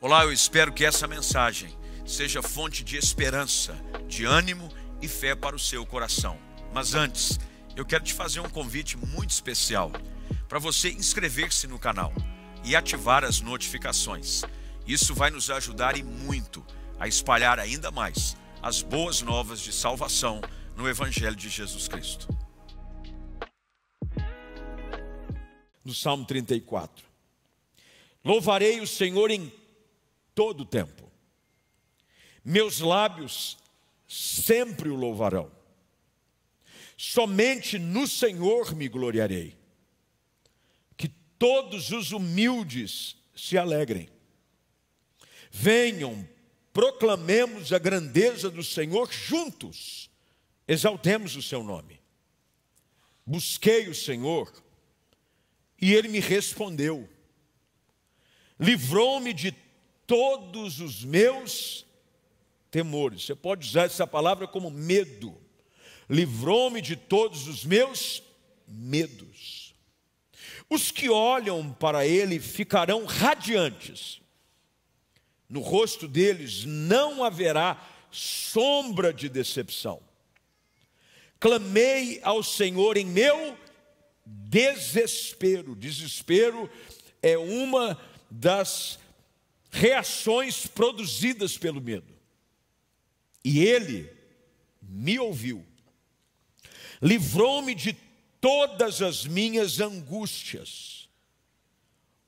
Olá, eu espero que essa mensagem seja fonte de esperança, de ânimo e fé para o seu coração. Mas antes, eu quero te fazer um convite muito especial para você inscrever-se no canal e ativar as notificações. Isso vai nos ajudar e muito a espalhar ainda mais as boas novas de salvação no Evangelho de Jesus Cristo. No Salmo 34. Louvarei o Senhor em todo o tempo. Meus lábios sempre o louvarão. Somente no Senhor me gloriarei. Que todos os humildes se alegrem. Venham, proclamemos a grandeza do Senhor juntos. Exaltemos o seu nome. Busquei o Senhor e Ele me respondeu. Livrou-me de todos os meus temores. Você pode usar essa palavra como medo. Livrou-me de todos os meus medos. Os que olham para Ele ficarão radiantes. No rosto deles não haverá sombra de decepção. Clamei ao Senhor em meu desespero. Desespero é uma das reações produzidas pelo medo. E Ele me ouviu. Livrou-me de todas as minhas angústias.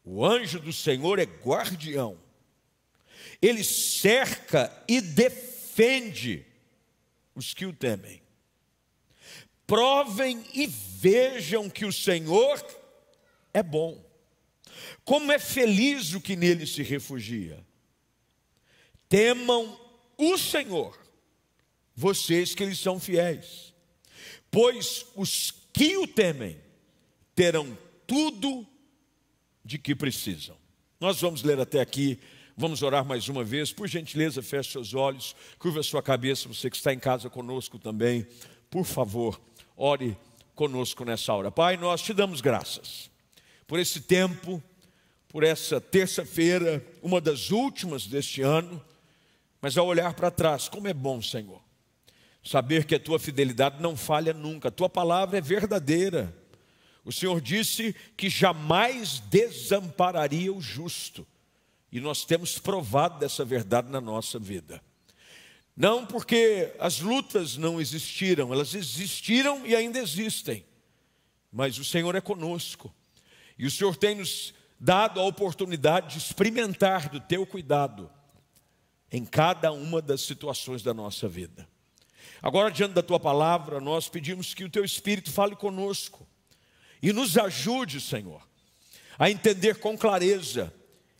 O anjo do Senhor é guardião. Ele cerca e defende os que o temem. Provem e vejam que o Senhor é bom. Como é feliz o que nele se refugia. Temam o Senhor, vocês que lhe são fiéis, pois os que o temem terão tudo de que precisam. Nós vamos ler até aqui, vamos orar mais uma vez. Por gentileza, feche seus olhos, curva a sua cabeça, você que está em casa conosco também. Por favor, ore conosco nessa hora. Pai, nós te damos graças por esse tempo, por essa terça-feira, uma das últimas deste ano. Mas ao olhar para trás, como é bom, Senhor, saber que a Tua fidelidade não falha nunca. A Tua palavra é verdadeira. O Senhor disse que jamais desampararia o justo. E nós temos provado dessa verdade na nossa vida. Não porque as lutas não existiram, elas existiram e ainda existem. Mas o Senhor é conosco. E o Senhor tem nos dado a oportunidade de experimentar do Teu cuidado em cada uma das situações da nossa vida. Agora, diante da Tua palavra, nós pedimos que o Teu Espírito fale conosco e nos ajude, Senhor, a entender com clareza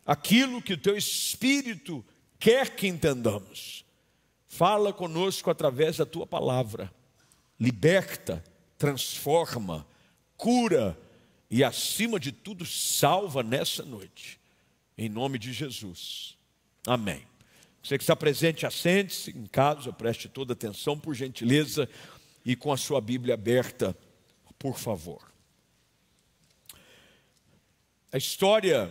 aquilo que o Teu Espírito quer que entendamos. Fala conosco através da Tua palavra. Liberta, transforma, cura e, acima de tudo, salva nessa noite. Em nome de Jesus. Amém. Você que está presente, assente-se. Em casa, preste toda atenção, por gentileza, e com a sua Bíblia aberta, por favor. A história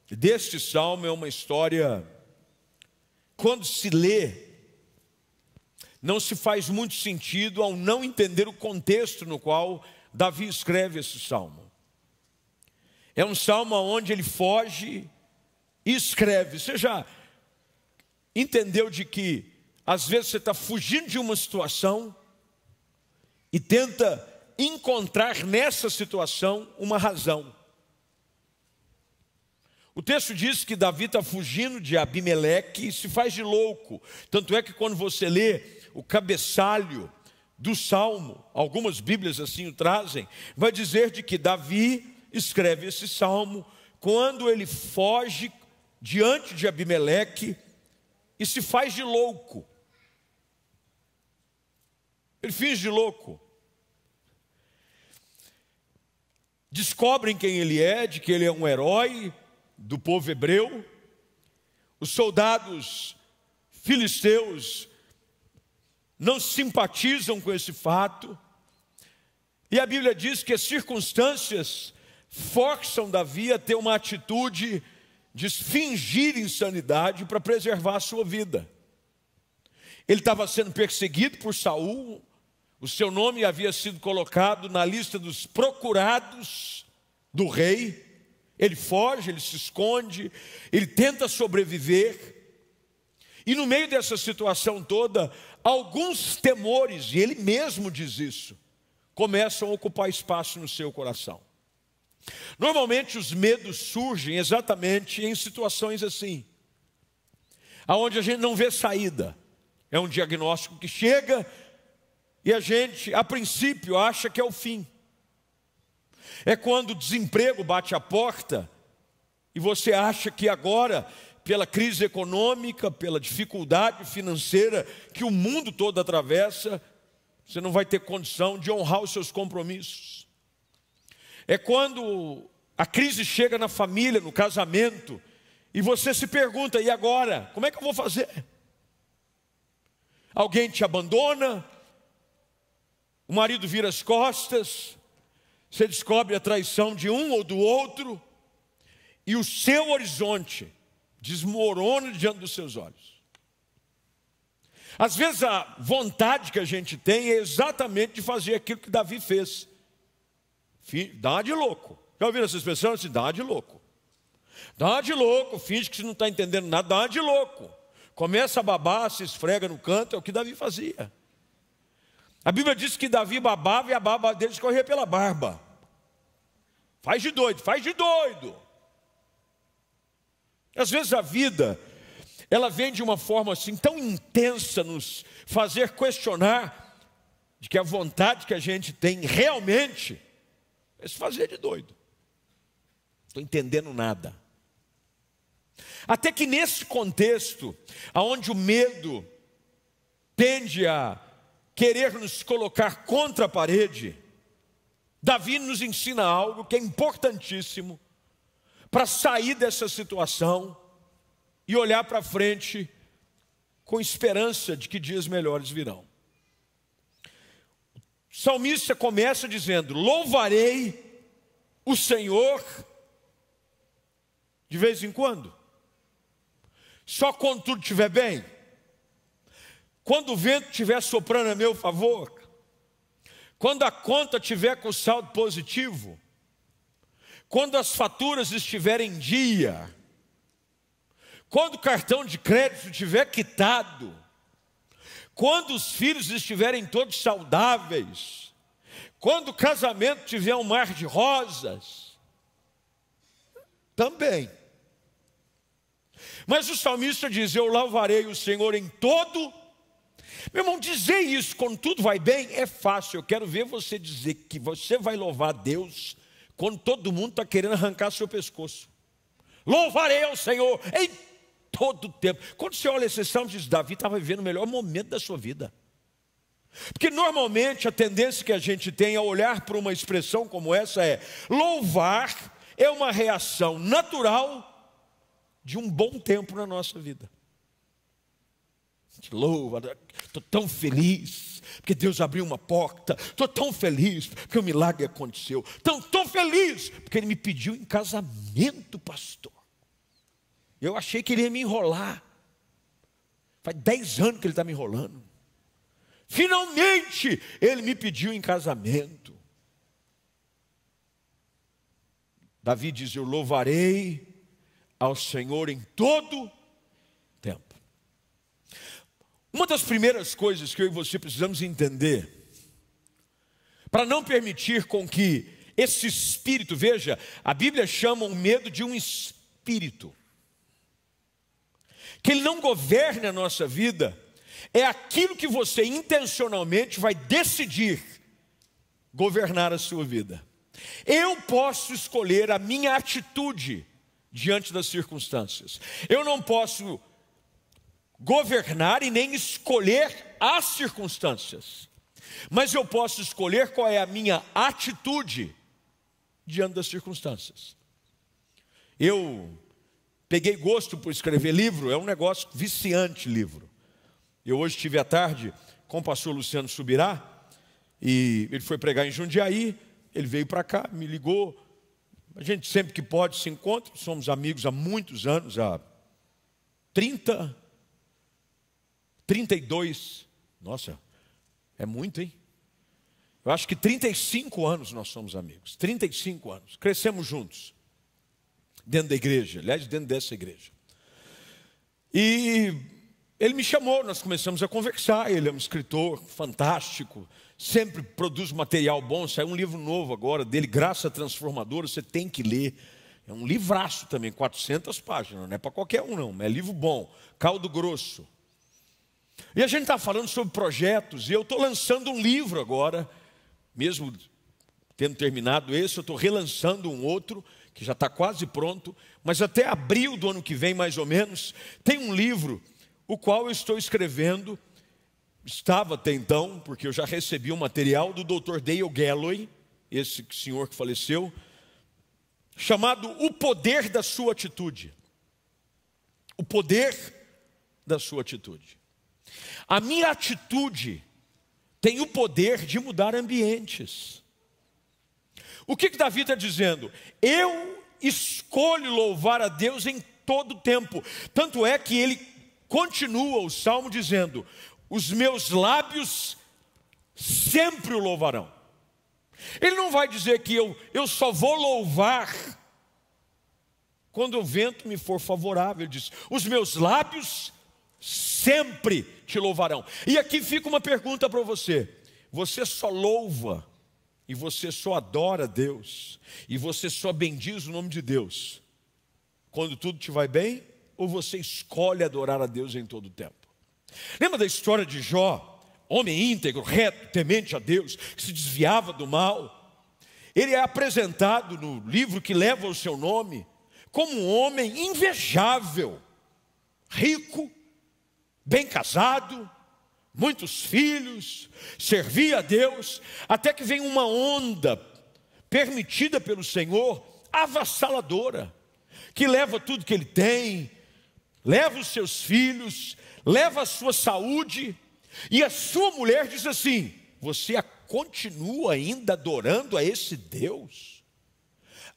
deste salmo é uma história, quando se lê, não se faz muito sentido ao não entender o contexto no qual Davi escreve esse salmo. É um salmo onde ele foge e escreve. Você já entendeu de que às vezes você está fugindo de uma situação e tenta encontrar nessa situação uma razão? O texto diz que Davi está fugindo de Abimeleque e se faz de louco. Tanto é que quando você lê o cabeçalho do salmo, algumas bíblias assim o trazem, vai dizer de que Davi escreve esse salmo quando ele foge diante de Abimeleque e se faz de louco. Ele finge de louco. Descobrem quem ele é, de que ele é um herói do povo hebreu. Os soldados filisteus não simpatizam com esse fato. E a Bíblia diz que as circunstâncias forçam Davi a ter uma atitude de fingir insanidade para preservar a sua vida. Ele estava sendo perseguido por Saul, o seu nome havia sido colocado na lista dos procurados do rei. Ele foge, ele se esconde, ele tenta sobreviver. E no meio dessa situação toda, alguns temores, e ele mesmo diz isso, começam a ocupar espaço no seu coração. Normalmente os medos surgem exatamente em situações assim, aonde a gente não vê saída. É um diagnóstico que chega e a gente, a princípio, acha que é o fim. É quando o desemprego bate a porta e você acha que agora, pela crise econômica, pela dificuldade financeira que o mundo todo atravessa, você não vai ter condição de honrar os seus compromissos. É quando a crise chega na família, no casamento, e você se pergunta, e agora? Como é que eu vou fazer? Alguém te abandona, o marido vira as costas, você descobre a traição de um ou do outro, e o seu horizonte desmorona diante dos seus olhos. Às vezes a vontade que a gente tem é exatamente de fazer aquilo que Davi fez. Dá de louco. Já ouviram essa expressão? Assim, dá de louco. Dá de louco, finge que você não está entendendo nada, dá de louco. Começa a babar, se esfrega no canto, é o que Davi fazia. A Bíblia diz que Davi babava e a baba dele escorria pela barba. Faz de doido, faz de doido. Às vezes a vida, ela vem de uma forma assim tão intensa, nos fazer questionar de que a vontade que a gente tem realmente é se fazer de doido. Não estou entendendo nada. Até que nesse contexto, onde o medo tende a querer nos colocar contra a parede, Davi nos ensina algo que é importantíssimo para sair dessa situação e olhar para frente com esperança de que dias melhores virão. O salmista começa dizendo: louvarei o Senhor de vez em quando, só quando tudo estiver bem, quando o vento estiver soprando a meu favor, quando a conta estiver com saldo positivo, quando as faturas estiverem em dia, quando o cartão de crédito estiver quitado, quando os filhos estiverem todos saudáveis, quando o casamento tiver um mar de rosas, também. Mas o salmista diz: eu louvarei o Senhor em todo. Meu irmão, dizer isso quando tudo vai bem é fácil. Eu quero ver você dizer que você vai louvar Deus quando todo mundo está querendo arrancar seu pescoço. Louvarei ao Senhor em todo o tempo. Quando você olha esse salmo, diz: Davi estava vivendo o melhor momento da sua vida. Porque normalmente a tendência que a gente tem a olhar para uma expressão como essa é: louvar é uma reação natural de um bom tempo na nossa vida. A gente louva, estou tão feliz porque Deus abriu uma porta, estou tão feliz porque o milagre aconteceu, tão feliz porque Ele me pediu em casamento, pastor. Eu achei que Ele ia me enrolar, faz 10 anos que Ele está me enrolando, finalmente Ele me pediu em casamento. Davi diz: eu louvarei ao Senhor em todo tempo. Uma das primeiras coisas que eu e você precisamos entender, para não permitir com que esse espírito, veja, a Bíblia chama o medo de um espírito, que ele não governe a nossa vida, é aquilo que você intencionalmente vai decidir governar a sua vida. Eu posso escolher a minha atitude diante das circunstâncias. Eu não posso governar e nem escolher as circunstâncias, mas eu posso escolher qual é a minha atitude diante das circunstâncias. Eu peguei gosto por escrever livro, é um negócio viciante livro. Eu hoje estive à tarde com o pastor Luciano Subirá, e ele foi pregar em Jundiaí, ele veio para cá, me ligou, A gente sempre que pode se encontra, somos amigos há muitos anos, há 32, nossa, é muito, hein? Eu acho que 35 anos nós somos amigos, 35 anos, crescemos juntos, dentro da igreja, aliás, dentro dessa igreja. E ele me chamou, nós começamos a conversar, ele é um escritor fantástico, sempre produz material bom, saiu um livro novo agora dele, Graça Transformadora, você tem que ler. É um livraço também, 400 páginas, não é para qualquer um não, é livro bom, caldo grosso. E a gente está falando sobre projetos, e eu estou lançando um livro agora, mesmo tendo terminado esse, eu estou relançando um outro, que já está quase pronto, mas até abril do ano que vem, mais ou menos, tem um livro, o qual eu estou escrevendo, estava até então, porque eu já recebi um material do Dr. Dale Galloway, esse senhor que faleceu, chamado O Poder da Sua Atitude. O poder da sua atitude. A minha atitude tem o poder de mudar ambientes. O que Davi está dizendo? Eu escolho louvar a Deus em todo tempo. Tanto é que ele continua o salmo dizendo: os meus lábios sempre o louvarão. Ele não vai dizer que eu só vou louvar quando o vento me for favorável. Ele diz: os meus lábios sempre te louvarão. E aqui fica uma pergunta para você: você só louva e você só adora a Deus e você só bendiz o nome de Deus quando tudo te vai bem, ou você escolhe adorar a Deus em todo o tempo? Lembra da história de Jó? Homem íntegro, reto, temente a Deus, que se desviava do mal. Ele é apresentado no livro que leva o seu nome como um homem invejável, rico, bem casado, muitos filhos, servia a Deus, até que vem uma onda permitida pelo Senhor, avassaladora, que leva tudo que ele tem, leva os seus filhos, leva a sua saúde. E a sua mulher diz assim: você continua ainda adorando a esse Deus?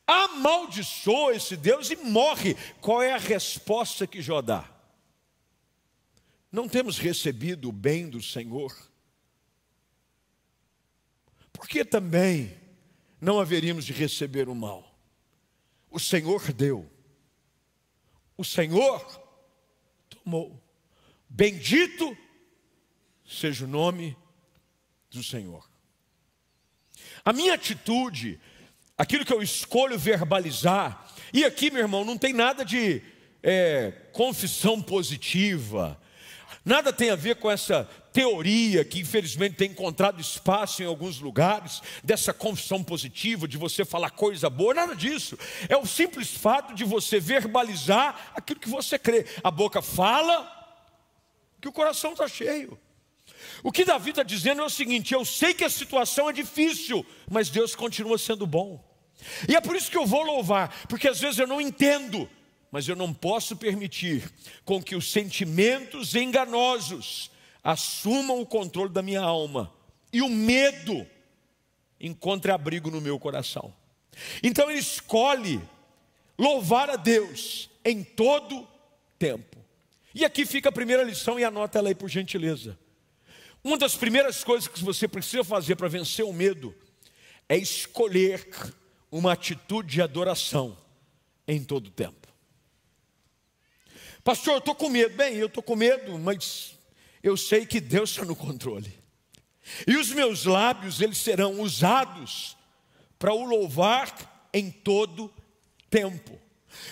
Amaldiçoa esse Deus e morre. Qual é a resposta que Jó dá? Não temos recebido o bem do Senhor? Por que também não haveríamos de receber o mal? O Senhor deu, o Senhor tomou. Bendito seja o nome do Senhor. A minha atitude, aquilo que eu escolho verbalizar, e aqui, meu irmão, não tem nada de confissão positiva, nada tem a ver com essa teoria que infelizmente tem encontrado espaço em alguns lugares, dessa confissão positiva, de você falar coisa boa, nada disso. É o simples fato de você verbalizar aquilo que você crê. A boca fala, que o coração está cheio. O que Davi está dizendo é o seguinte: eu sei que a situação é difícil, mas Deus continua sendo bom. E é por isso que eu vou louvar, porque às vezes eu não entendo, mas eu não posso permitir com que os sentimentos enganosos assumam o controle da minha alma e o medo encontre abrigo no meu coração. Então ele escolhe louvar a Deus em todo tempo. E aqui fica a primeira lição, e anota ela aí por gentileza. Uma das primeiras coisas que você precisa fazer para vencer o medo é escolher uma atitude de adoração em todo tempo. Pastor, eu estou com medo. Bem, eu estou com medo, mas eu sei que Deus está no controle. E os meus lábios, eles serão usados para o louvar em todo tempo.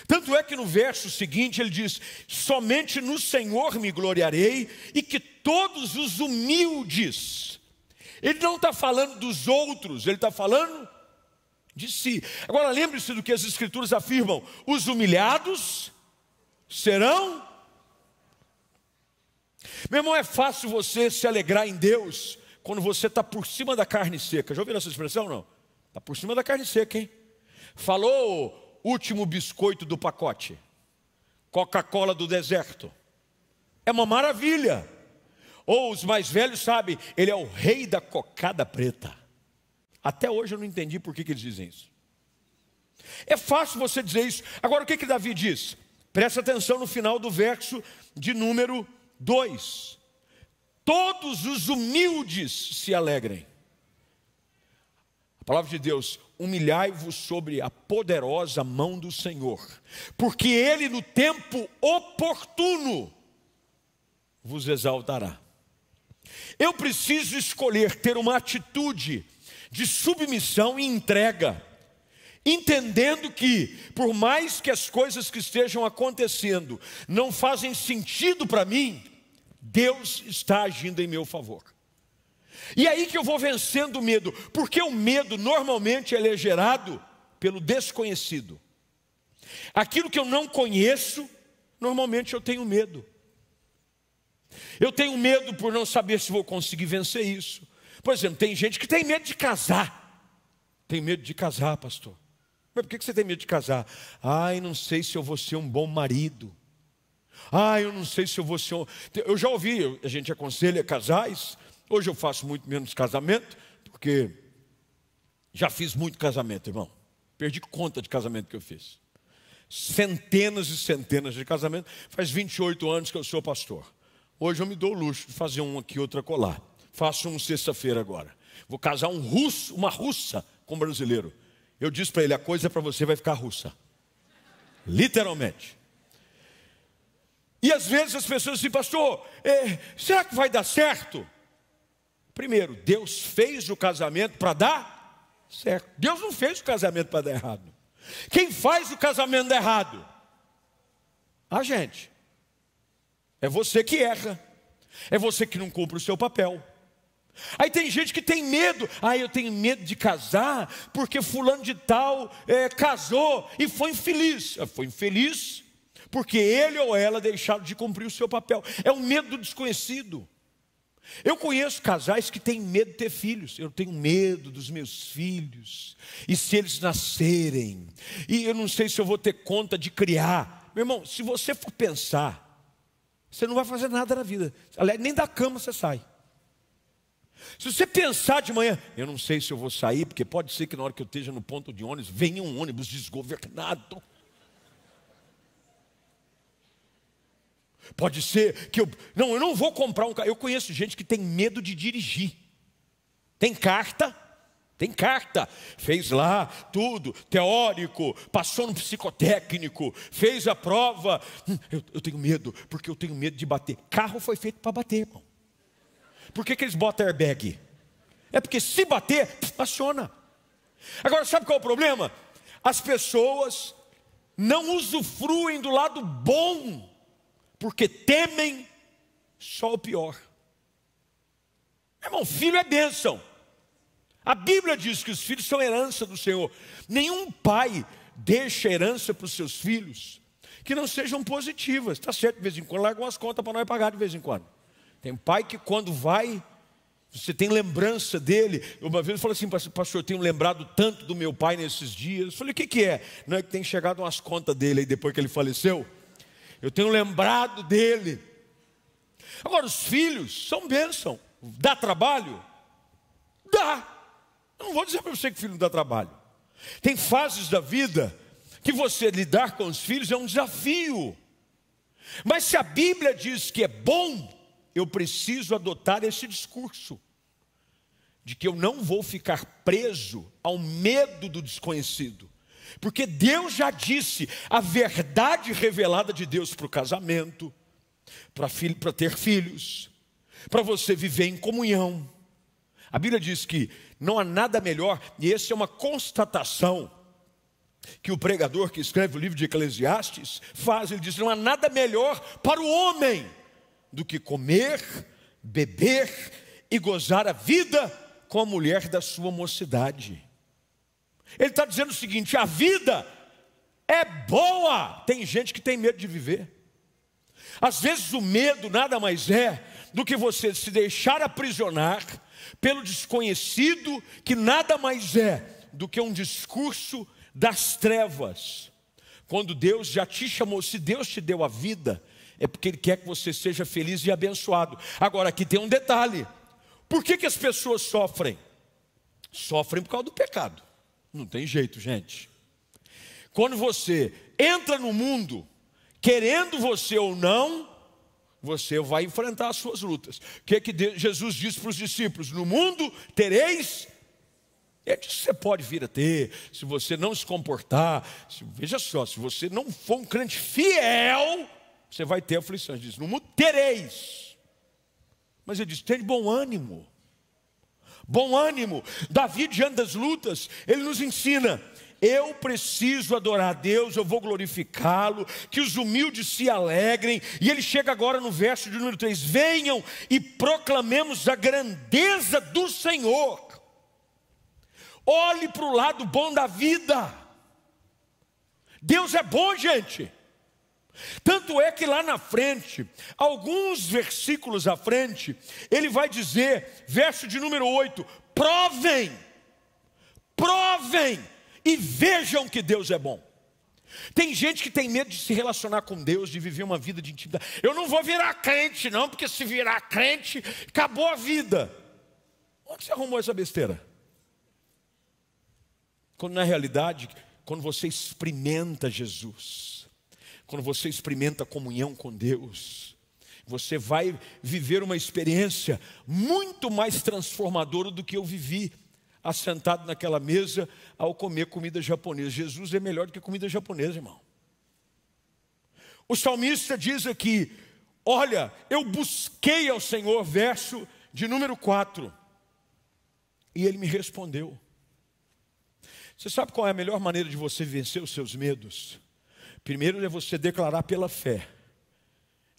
Tanto é que no verso seguinte ele diz: somente no Senhor me gloriarei, e que todos os humildes. Ele não está falando dos outros, ele está falando de si. Agora lembre-se do que as Escrituras afirmam: os humilhados serão. Meu irmão, é fácil você se alegrar em Deus quando você está por cima da carne seca. Já ouviram essa expressão, não? Está por cima da carne seca, hein? Falou último biscoito do pacote, Coca-Cola do deserto, é uma maravilha. Ou os mais velhos sabem, ele é o rei da cocada preta. Até hoje eu não entendi por que eles dizem isso. É fácil você dizer isso. Agora o que Davi diz? Presta atenção no final do verso de número 2. Todos os humildes se alegrem. A palavra de Deus: humilhai-vos sobre a poderosa mão do Senhor, porque Ele no tempo oportuno vos exaltará. Eu preciso escolher ter uma atitude de submissão e entrega, entendendo que, por mais que as coisas que estejam acontecendo não fazem sentido para mim, Deus está agindo em meu favor. E é aí que eu vou vencendo o medo, porque o medo normalmente ele é gerado pelo desconhecido. Aquilo que eu não conheço, normalmente eu tenho medo. Eu tenho medo por não saber se vou conseguir vencer isso. Por exemplo, tem gente que tem medo de casar. Tem medo de casar, pastor. Mas por que você tem medo de casar? Ai, não sei se eu vou ser um bom marido. Ai, eu não sei se eu vou ser um... Eu já ouvi, a gente aconselha casais. Hoje eu faço muito menos casamento, porque já fiz muito casamento, irmão. Perdi conta de casamento que eu fiz. Centenas e centenas de casamentos. Faz 28 anos que eu sou pastor. Hoje eu me dou o luxo de fazer um aqui, outro acolá. Faço um sexta-feira agora. Vou casar um russo, uma russa com um brasileiro. Eu disse para ele, a coisa para você vai ficar russa. Literalmente. E às vezes as pessoas dizem, pastor, será que vai dar certo? Primeiro, Deus fez o casamento para dar certo. Deus não fez o casamento para dar errado. Quem faz o casamento dar errado? A gente. É você que erra. É você que não cumpre o seu papel. Aí tem gente que tem medo. Eu tenho medo de casar porque fulano de tal casou e foi infeliz. Foi infeliz porque ele ou ela deixaram de cumprir o seu papel. É o medo do desconhecido. Eu conheço casais que têm medo de ter filhos. Eu tenho medo dos meus filhos. E se eles nascerem? E eu não sei se eu vou ter conta de criar. Meu irmão, se você for pensar, você não vai fazer nada na vida. Aliás, nem da cama você sai. Se você pensar de manhã, eu não sei se eu vou sair, porque pode ser que na hora que eu esteja no ponto de ônibus, venha um ônibus desgovernado. Pode ser que eu não vou comprar um carro. Eu conheço gente que tem medo de dirigir. Tem carta, fez lá tudo, teórico, passou no psicotécnico, fez a prova. Eu tenho medo, porque eu tenho medo de bater. Carro foi feito para bater, irmão. Por que eles botam airbag? É porque se bater, aciona. Agora, sabe qual é o problema? As pessoas não usufruem do lado bom, porque temem só o pior. Irmão, filho é bênção. A Bíblia diz que os filhos são herança do Senhor. Nenhum pai deixa herança para os seus filhos que não sejam positivas. Está certo, de vez em quando larga umas contas para nós pagar de vez em quando. Tem pai que quando vai, você tem lembrança dele. Uma vez eu falei assim, pastor, eu tenho lembrado tanto do meu pai nesses dias. Eu falei, o que é? Não é que tem chegado umas contas dele aí depois que ele faleceu? Eu tenho lembrado dele. Agora, os filhos são bênção. Dá trabalho? Dá. Eu não vou dizer para você que filho não dá trabalho. Tem fases da vida que você lidar com os filhos é um desafio. Mas se a Bíblia diz que é bom, eu preciso adotar esse discurso de que eu não vou ficar preso ao medo do desconhecido. Porque Deus já disse a verdade revelada de Deus para o casamento, para ter filhos, para você viver em comunhão. A Bíblia diz que não há nada melhor, e essa é uma constatação que o pregador que escreve o livro de Eclesiastes faz. Ele diz, não há nada melhor para o homem do que comer, beber e gozar a vida com a mulher da sua mocidade. Ele está dizendo o seguinte, a vida é boa. Tem gente que tem medo de viver. Às vezes o medo nada mais é do que você se deixar aprisionar pelo desconhecido, que nada mais é do que um discurso das trevas. Quando Deus já te chamou, se Deus te deu a vida, é porque Ele quer que você seja feliz e abençoado. Agora aqui tem um detalhe. Por que as pessoas sofrem? Sofrem por causa do pecado. Não tem jeito, gente. Quando você entra no mundo, querendo você ou não, você vai enfrentar as suas lutas. O que é que Jesus disse para os discípulos? No mundo tereis. É que você pode vir a ter, se você não se comportar. Veja só, se você não for um crente fiel, você vai ter aflições. Diz, no mundo tereis. Mas ele diz, tem bom ânimo. Bom ânimo. Davi, diante das lutas, ele nos ensina: eu preciso adorar a Deus, eu vou glorificá-lo, que os humildes se alegrem. E ele chega agora no verso de número 3: venham e proclamemos a grandeza do Senhor. Olhe para o lado bom da vida. Deus é bom, gente. Tanto é que lá na frente, alguns versículos à frente, ele vai dizer, verso de número 8: provem e vejam que Deus é bom. Tem gente que tem medo de se relacionar com Deus, de viver uma vida de intimidade. Eu não vou virar crente não, porque se virar crente, acabou a vida. Onde você arrumou essa besteira? Quando na realidade, quando você experimenta Jesus, quando você experimenta a comunhão com Deus, você vai viver uma experiência muito mais transformadora do que eu vivi, assentado naquela mesa ao comer comida japonesa. Jesus é melhor do que comida japonesa, irmão. O salmista diz aqui: olha, eu busquei ao Senhor, verso de número 4, e Ele me respondeu. Você sabe qual é a melhor maneira de você vencer os seus medos? Primeiro é você declarar pela fé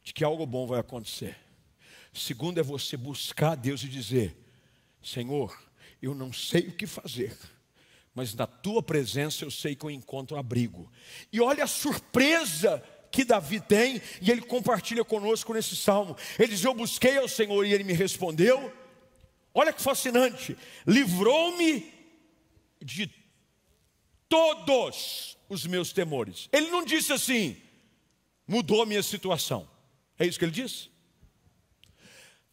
de que algo bom vai acontecer. Segundo é você buscar a Deus e dizer: Senhor, eu não sei o que fazer, mas na tua presença eu sei que eu encontro abrigo. E olha a surpresa que Davi tem, e ele compartilha conosco nesse salmo. Ele diz: eu busquei ao Senhor e Ele me respondeu. Olha que fascinante: livrou-me de todos os meus temores. Ele não disse assim: mudou a minha situação. É isso que ele disse?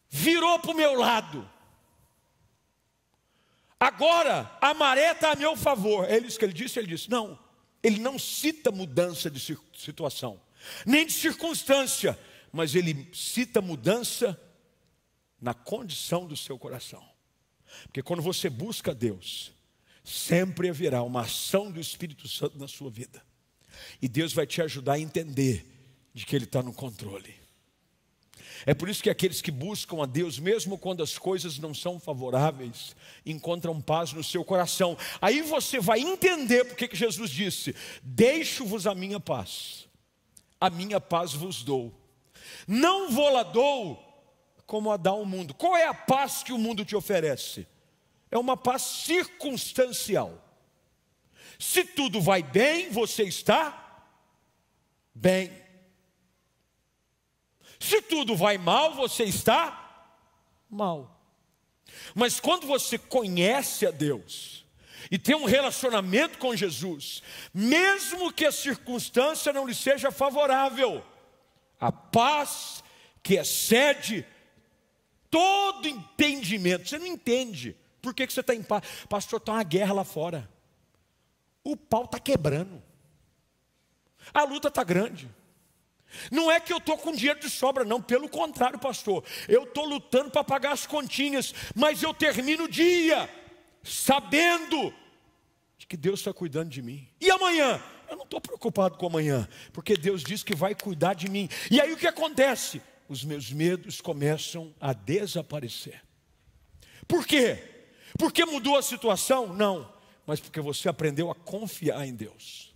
Virou para o meu lado. Agora a maré está a meu favor. É isso que ele disse? Ele disse, não. Ele não cita mudança de situação, nem de circunstância, mas ele cita mudança na condição do seu coração. Porque quando você busca Deus, sempre haverá uma ação do Espírito Santo na sua vida. E Deus vai te ajudar a entender de que Ele está no controle. É por isso que aqueles que buscam a Deus, mesmo quando as coisas não são favoráveis, encontram paz no seu coração. Aí você vai entender porque que Jesus disse: deixo-vos a minha paz vos dou. Não vou lá dou como a dá o mundo. Qual é a paz que o mundo te oferece? É uma paz circunstancial. Se tudo vai bem, você está bem. Se tudo vai mal, você está mal. Mas quando você conhece a Deus e tem um relacionamento com Jesus, mesmo que a circunstância não lhe seja favorável, a paz que excede todo entendimento. Você não entende por que você está em paz. Pastor, está uma guerra lá fora. O pau está quebrando. A luta está grande. Não é que eu estou com dinheiro de sobra, não. Pelo contrário, pastor, eu estou lutando para pagar as continhas. Mas eu termino o dia sabendo de que Deus está cuidando de mim. E amanhã? Eu não estou preocupado com amanhã, porque Deus diz que vai cuidar de mim. E aí o que acontece? Os meus medos começam a desaparecer. Por quê? Porque mudou a situação? Não, mas porque você aprendeu a confiar em Deus.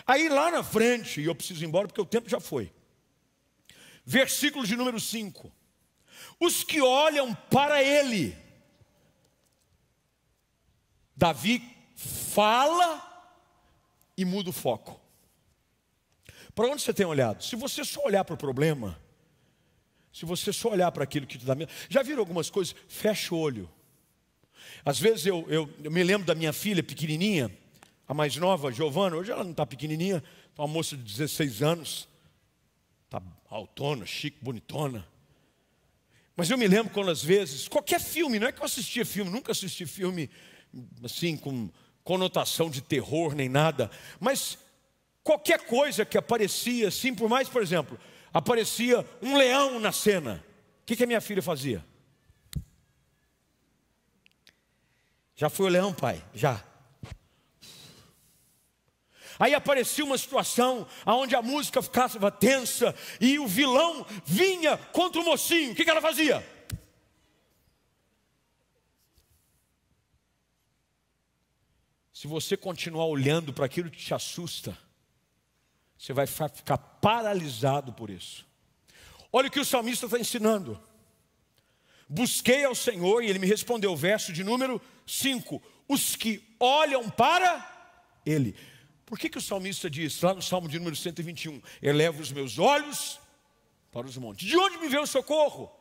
Aí lá na frente, e eu preciso ir embora porque o tempo já foi. Versículo de número 5. Os que olham para Ele. Davi fala e muda o foco. Para onde você tem olhado? Se você só olhar para o problema, se você só olhar para aquilo que te dá medo. Já viram algumas coisas? Fecha o olho. Às vezes eu me lembro da minha filha pequenininha, a mais nova, Giovana. Hoje ela não está pequenininha, é uma moça de 16 anos. Está altona, chique, bonitona. Mas eu me lembro quando às vezes, qualquer filme, não é que eu assistia filme, nunca assisti filme assim com conotação de terror nem nada, mas qualquer coisa que aparecia assim, por mais, por exemplo, aparecia um leão na cena, o que a minha filha fazia? Já foi o leão, pai? Já. Aí aparecia uma situação onde a música ficava tensa e o vilão vinha contra o mocinho, o que ela fazia? Se você continuar olhando para aquilo que te assusta, você vai ficar paralisado por isso. Olha o que o salmista está ensinando. Busquei ao Senhor e Ele me respondeu, verso de número 5. Os que olham para Ele. Por que o salmista diz, lá no Salmo de número 121, elevo os meus olhos para os montes. De onde me vem o socorro?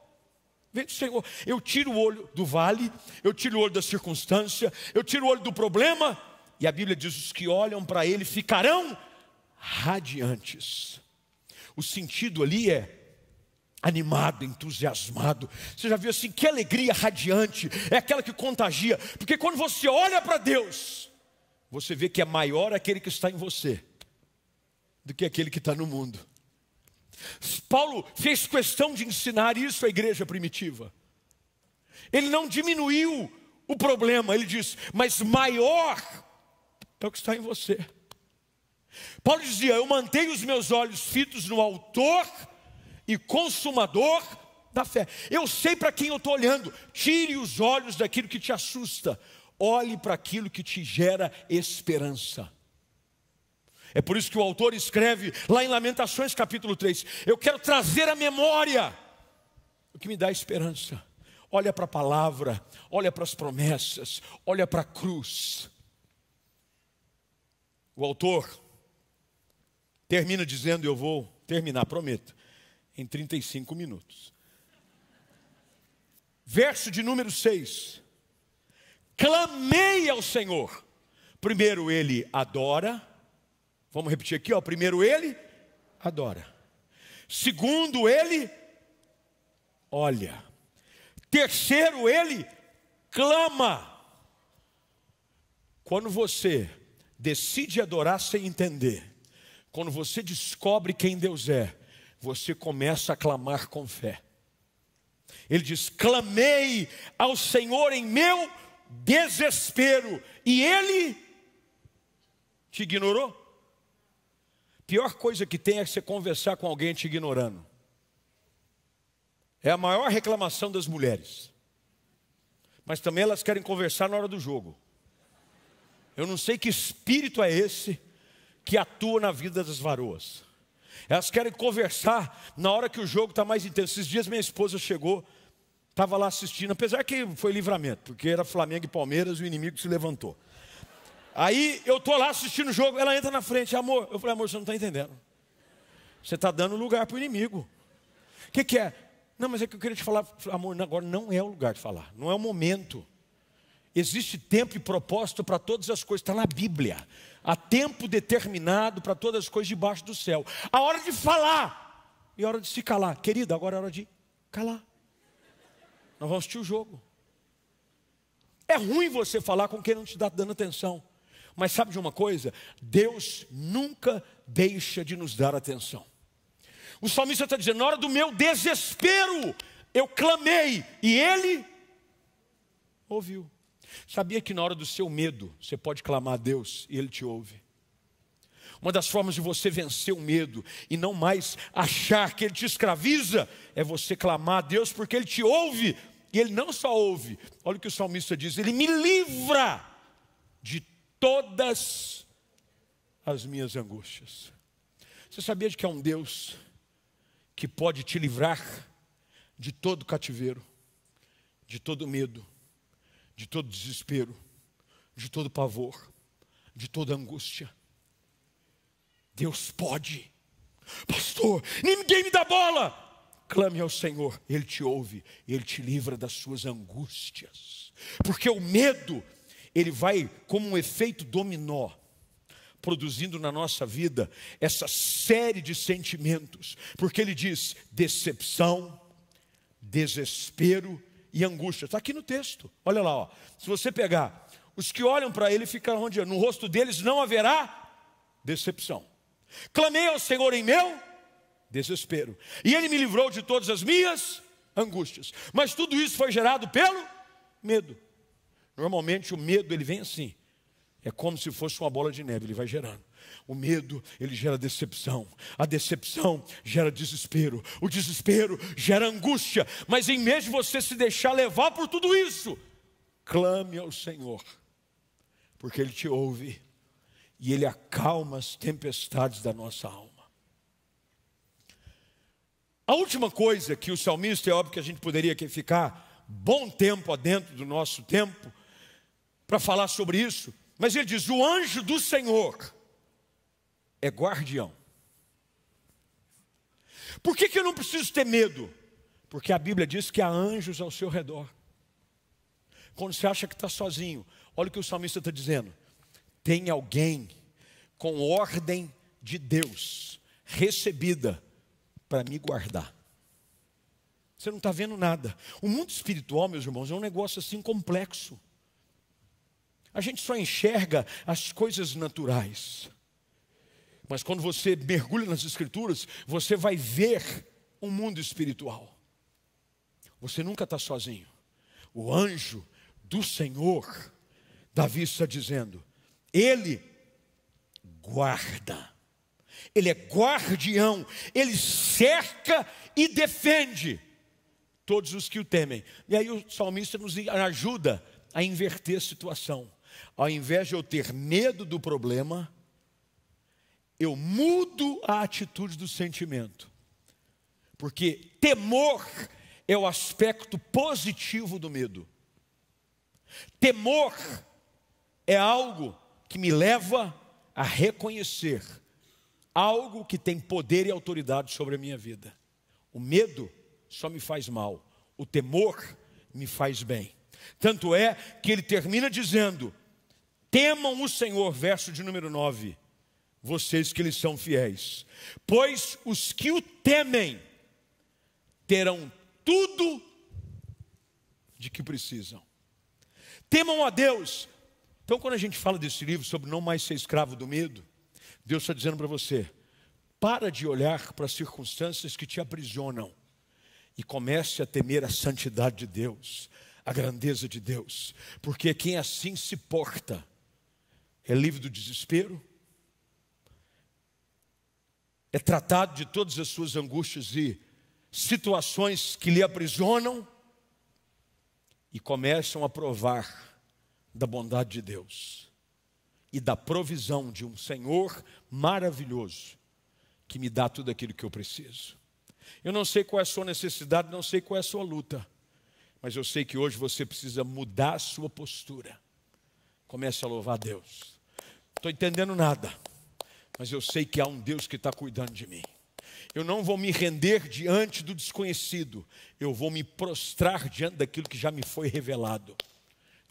Vem do Senhor. Eu tiro o olho do vale, eu tiro o olho da circunstância, eu tiro o olho do problema. E a Bíblia diz, os que olham para Ele ficarão radiantes. O sentido ali é animado, entusiasmado. Você já viu assim, que alegria radiante, é aquela que contagia. Porque quando você olha para Deus, você vê que é maior aquele que está em você do que aquele que está no mundo. Paulo fez questão de ensinar isso à igreja primitiva. Ele não diminuiu o problema, ele diz, mas maior é o que está em você. Paulo dizia, eu mantenho os meus olhos fitos no autor e consumador da fé. Eu sei para quem eu estou olhando. Tire os olhos daquilo que te assusta. Olhe para aquilo que te gera esperança. É por isso que o autor escreve lá em Lamentações capítulo 3. Eu quero trazer à memória o que me dá esperança. Olha para a palavra, olha para as promessas, olha para a cruz. O autor termina dizendo, eu vou terminar, prometo, em 35 minutos. Verso de número 6. Clamei ao Senhor. Primeiro ele adora. Vamos repetir aqui, ó. Primeiro ele adora. Segundo ele olha. Terceiro ele clama. Quando você decide adorar sem entender, quando você descobre quem Deus é, você começa a clamar com fé. Ele diz, clamei ao Senhor em meu desespero, e Ele te ignorou? Pior coisa que tem é você conversar com alguém te ignorando. É a maior reclamação das mulheres. Mas também elas querem conversar na hora do jogo. Eu não sei que espírito é esse que atua na vida das varoas. Elas querem conversar na hora que o jogo está mais intenso. Esses dias minha esposa chegou, estava lá assistindo, apesar que foi livramento, porque era Flamengo e Palmeiras, o inimigo se levantou. Aí eu estou lá assistindo o jogo, ela entra na frente, amor. Eu falei, amor, você não está entendendo. Você está dando lugar para o inimigo. O que é? Não, mas é que eu queria te falar, amor, agora não é o lugar de falar, não é o momento. Existe tempo e propósito para todas as coisas, está na Bíblia. Há tempo determinado para todas as coisas debaixo do céu. A hora de falar e a hora de se calar. Querida, agora é a hora de calar. Nós vamos assistir o jogo. É ruim você falar com quem não te está dando atenção. Mas sabe de uma coisa? Deus nunca deixa de nos dar atenção. O salmista está dizendo, na hora do meu desespero, eu clamei e Ele ouviu. Sabia que na hora do seu medo, você pode clamar a Deus e Ele te ouve? Uma das formas de você vencer o medo e não mais achar que Ele te escraviza, é você clamar a Deus porque Ele te ouve. E Ele não só ouve, olha o que o salmista diz, Ele me livra de todas as minhas angústias. Você sabia de que é um Deus que pode te livrar de todo cativeiro, de todo medo, de todo desespero, de todo pavor, de toda angústia? Deus pode. Pastor, ninguém me dá bola. Clame ao Senhor, Ele te ouve, Ele te livra das suas angústias. Porque o medo, ele vai como um efeito dominó, produzindo na nossa vida essa série de sentimentos. Porque ele diz decepção, desespero e angústia. Está aqui no texto, olha lá, ó. Se você pegar os que olham para ele ficarão de no rosto deles não haverá decepção. Clamei ao Senhor em meu desespero, e ele me livrou de todas as minhas angústias. Mas tudo isso foi gerado pelo medo. Normalmente o medo ele vem assim, é como se fosse uma bola de neve, ele vai gerando. O medo, ele gera decepção. A decepção gera desespero. O desespero gera angústia. Mas em vez de você se deixar levar por tudo isso, clame ao Senhor, porque Ele te ouve e Ele acalma as tempestades da nossa alma. A última coisa que o salmista, é óbvio que a gente poderia aqui ficar bom tempo adentro do nosso tempo para falar sobre isso, mas ele diz: o anjo do Senhor é guardião. Por que eu não preciso ter medo? Porque a Bíblia diz que há anjos ao seu redor. Quando você acha que está sozinho, olha o que o salmista está dizendo: tem alguém com ordem de Deus recebida para me guardar. Você não está vendo nada. O mundo espiritual, meus irmãos, é um negócio assim complexo. A gente só enxerga as coisas naturais. Mas quando você mergulha nas Escrituras, você vai ver um mundo espiritual. Você nunca está sozinho. O anjo do Senhor, Davi está dizendo, ele guarda. Ele é guardião. Ele cerca e defende todos os que o temem. E aí o salmista nos ajuda a inverter a situação. Ao invés de eu ter medo do problema, eu mudo a atitude do sentimento. Porque temor é o aspecto positivo do medo. Temor é algo que me leva a reconhecer algo que tem poder e autoridade sobre a minha vida. O medo só me faz mal. O temor me faz bem. Tanto é que ele termina dizendo: temam o Senhor, verso de número 9. Vocês que lhes são fiéis, pois os que o temem terão tudo de que precisam. Temam a Deus. Então, quando a gente fala desse livro sobre não mais ser escravo do medo, Deus está dizendo para você: para de olhar para as circunstâncias que te aprisionam e comece a temer a santidade de Deus, a grandeza de Deus, porque quem assim se porta é livre do desespero, é tratado de todas as suas angústias e situações que lhe aprisionam e começam a provar da bondade de Deus e da provisão de um Senhor maravilhoso que me dá tudo aquilo que eu preciso. Eu não sei qual é a sua necessidade, não sei qual é a sua luta, mas eu sei que hoje você precisa mudar a sua postura. Comece a louvar a Deus. Não estou entendendo nada, mas eu sei que há um Deus que está cuidando de mim. Eu não vou me render diante do desconhecido, eu vou me prostrar diante daquilo que já me foi revelado.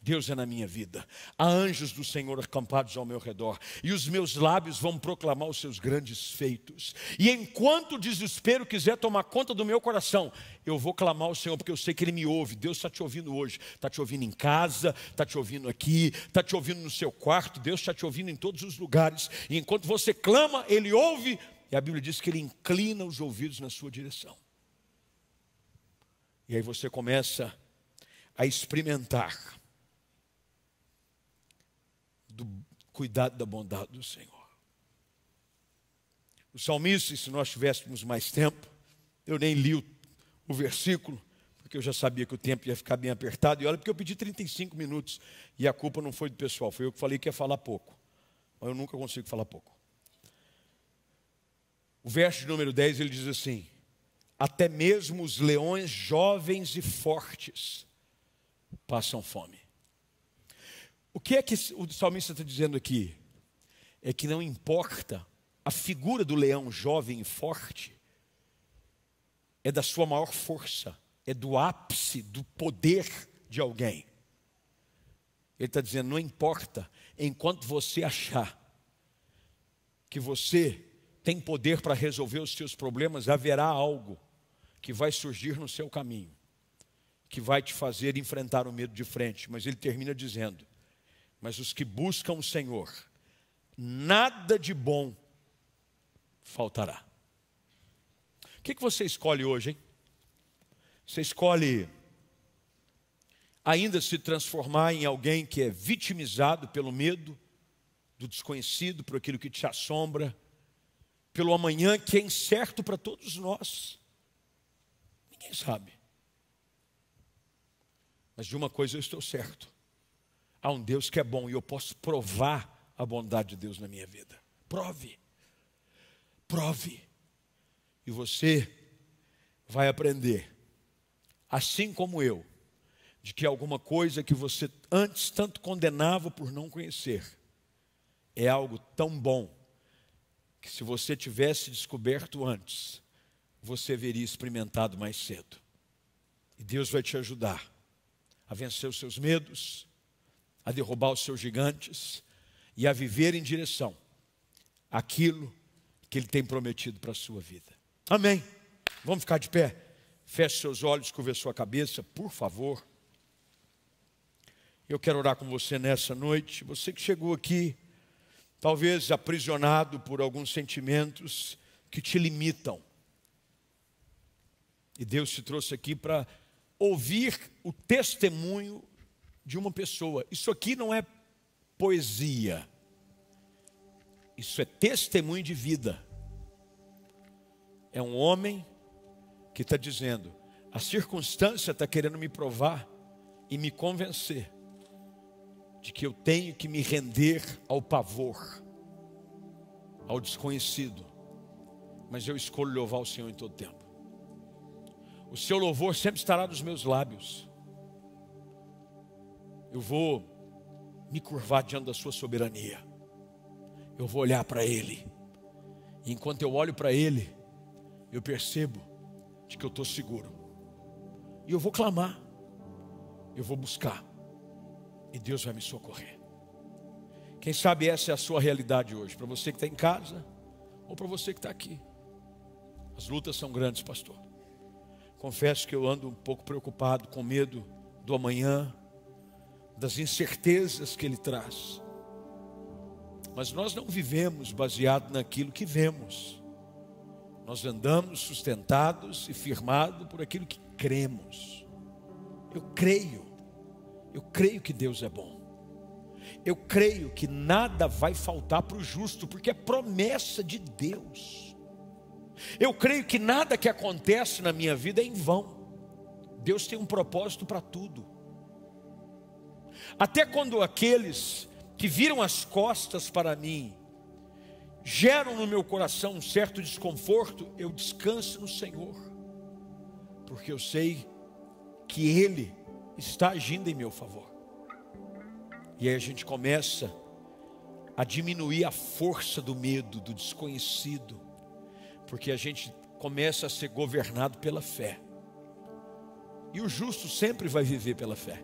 Deus é na minha vida. Há anjos do Senhor acampados ao meu redor, e os meus lábios vão proclamar os seus grandes feitos. E enquanto o desespero quiser tomar conta do meu coração, eu vou clamar ao Senhor, porque eu sei que Ele me ouve. Deus está te ouvindo hoje, está te ouvindo em casa, está te ouvindo aqui, está te ouvindo no seu quarto. Deus está te ouvindo em todos os lugares, e enquanto você clama, Ele ouve, e a Bíblia diz que Ele inclina os ouvidos na sua direção. E aí você começa a experimentar do cuidado da bondade do Senhor. O salmista, se nós tivéssemos mais tempo, eu nem li o versículo, porque eu já sabia que o tempo ia ficar bem apertado, e olha, porque eu pedi 35 minutos, e a culpa não foi do pessoal, foi eu que falei que ia falar pouco, mas eu nunca consigo falar pouco. O verso de número 10, ele diz assim: até mesmo os leões jovens e fortes passam fome. O que é que o salmista está dizendo aqui? É que não importa, a figura do leão jovem e forte é da sua maior força, é do ápice do poder de alguém. Ele está dizendo, não importa, enquanto você achar que você tem poder para resolver os seus problemas, haverá algo que vai surgir no seu caminho, que vai te fazer enfrentar o medo de frente. Mas ele termina dizendo, Mas os que buscam o Senhor, nada de bom faltará. O que você escolhe hoje, hein? Você escolhe ainda se transformar em alguém que é vitimizado pelo medo do desconhecido, por aquilo que te assombra, pelo amanhã que é incerto para todos nós? Ninguém sabe. Mas de uma coisa eu estou certo: há um Deus que é bom e eu posso provar a bondade de Deus na minha vida. Prove. Prove. E você vai aprender, assim como eu, de que alguma coisa que você antes tanto condenava por não conhecer é algo tão bom que, se você tivesse descoberto antes, você veria experimentado mais cedo. E Deus vai te ajudar a vencer os seus medos, a derrubar os seus gigantes e a viver em direção àquilo que Ele tem prometido para a sua vida. Amém. Vamos ficar de pé? Feche seus olhos, curva a sua cabeça, por favor. Eu quero orar com você nessa noite. Você que chegou aqui, talvez aprisionado por alguns sentimentos que te limitam. E Deus te trouxe aqui para ouvir o testemunho de uma pessoa. Isso aqui não é poesia. Isso é testemunho de vida. É um homem que está dizendo: a circunstância está querendo me provar e me convencer de que eu tenho que me render ao pavor, ao desconhecido. Mas eu escolho louvar o Senhor em todo tempo. O seu louvor sempre estará nos meus lábios. Eu vou me curvar diante da sua soberania. Eu vou olhar para Ele. E enquanto eu olho para Ele, eu percebo de que eu estou seguro. E eu vou clamar. Eu vou buscar. E Deus vai me socorrer. Quem sabe essa é a sua realidade hoje. Para você que está em casa, ou para você que está aqui. As lutas são grandes, pastor. Confesso que eu ando um pouco preocupado, com medo do amanhã, das incertezas que ele traz. Mas nós não vivemos baseado naquilo que vemos. Nós andamos sustentados e firmados por aquilo que cremos. Eu creio que Deus é bom. Eu creio que nada vai faltar para o justo, porque é promessa de Deus. Eu creio que nada que acontece na minha vida é em vão. Deus tem um propósito para tudo. Até quando aqueles que viram as costas para mim geram no meu coração um certo desconforto, eu descanso no Senhor, porque eu sei que Ele está agindo em meu favor. E aí a gente começa a diminuir a força do medo, do desconhecido, porque a gente começa a ser governado pela fé. E o justo sempre vai viver pela fé.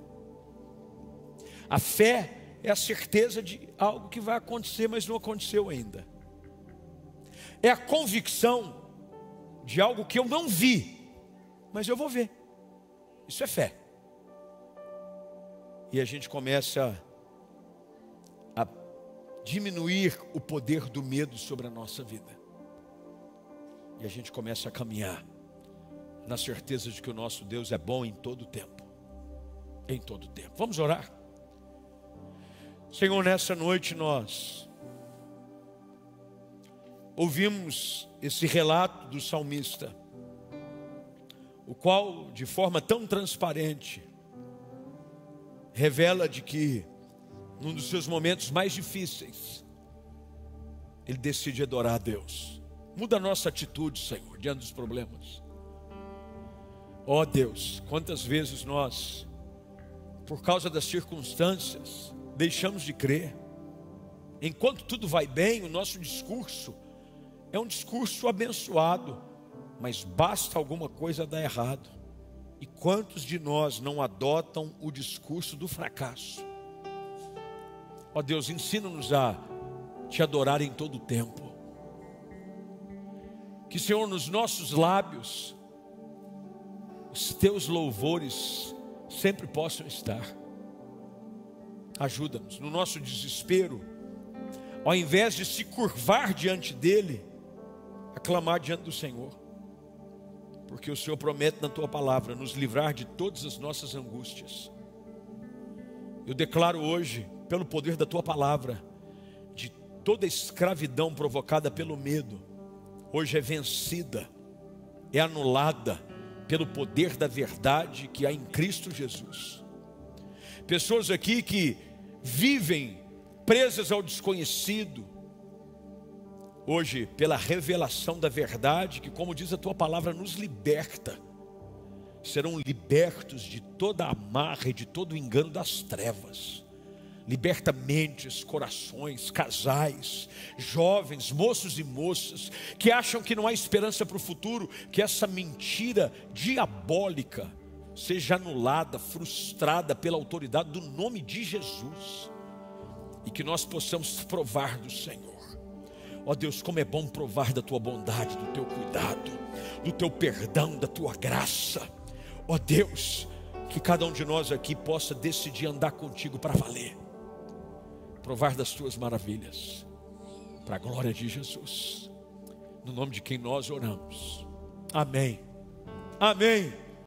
A fé é a certeza de algo que vai acontecer, mas não aconteceu ainda. É a convicção de algo que eu não vi, mas eu vou ver. Isso é fé. E a gente começa a diminuir o poder do medo sobre a nossa vida. E a gente começa a caminhar na certeza de que o nosso Deus é bom em todo tempo. Em todo tempo. Vamos orar? Senhor, nessa noite nós ouvimos esse relato do salmista, o qual, de forma tão transparente, revela de que, num dos seus momentos mais difíceis, ele decide adorar a Deus. Muda a nossa atitude, Senhor, diante dos problemas. Ó Deus, quantas vezes nós, por causa das circunstâncias, deixamos de crer. Enquanto tudo vai bem, o nosso discurso é um discurso abençoado, mas basta alguma coisa dar errado. E quantos de nós não adotam o discurso do fracasso? Ó Deus, ensina-nos a te adorar em todo o tempo. Que, Senhor, nos nossos lábios os teus louvores sempre possam estar. Ajuda-nos no nosso desespero, ao invés de se curvar diante dele, a clamar diante do Senhor, porque o Senhor promete na tua palavra nos livrar de todas as nossas angústias. Eu declaro hoje, pelo poder da tua palavra, de toda escravidão provocada pelo medo, hoje é vencida, é anulada pelo poder da verdade que há em Cristo Jesus. Pessoas aqui que vivem presas ao desconhecido, hoje, pela revelação da verdade, que, como diz a tua palavra, nos liberta, serão libertos de toda a amarra e de todo o engano das trevas. Liberta mentes, corações, casais, jovens, moços e moças, que acham que não há esperança para o futuro, que essa mentira diabólica seja anulada, frustrada pela autoridade do nome de Jesus, e que nós possamos provar do Senhor. Ó Deus, como é bom provar da tua bondade, do teu cuidado, do teu perdão, da tua graça. Ó Deus, que cada um de nós aqui possa decidir andar contigo para valer, provar das tuas maravilhas, para a glória de Jesus, no nome de quem nós oramos. Amém. Amém.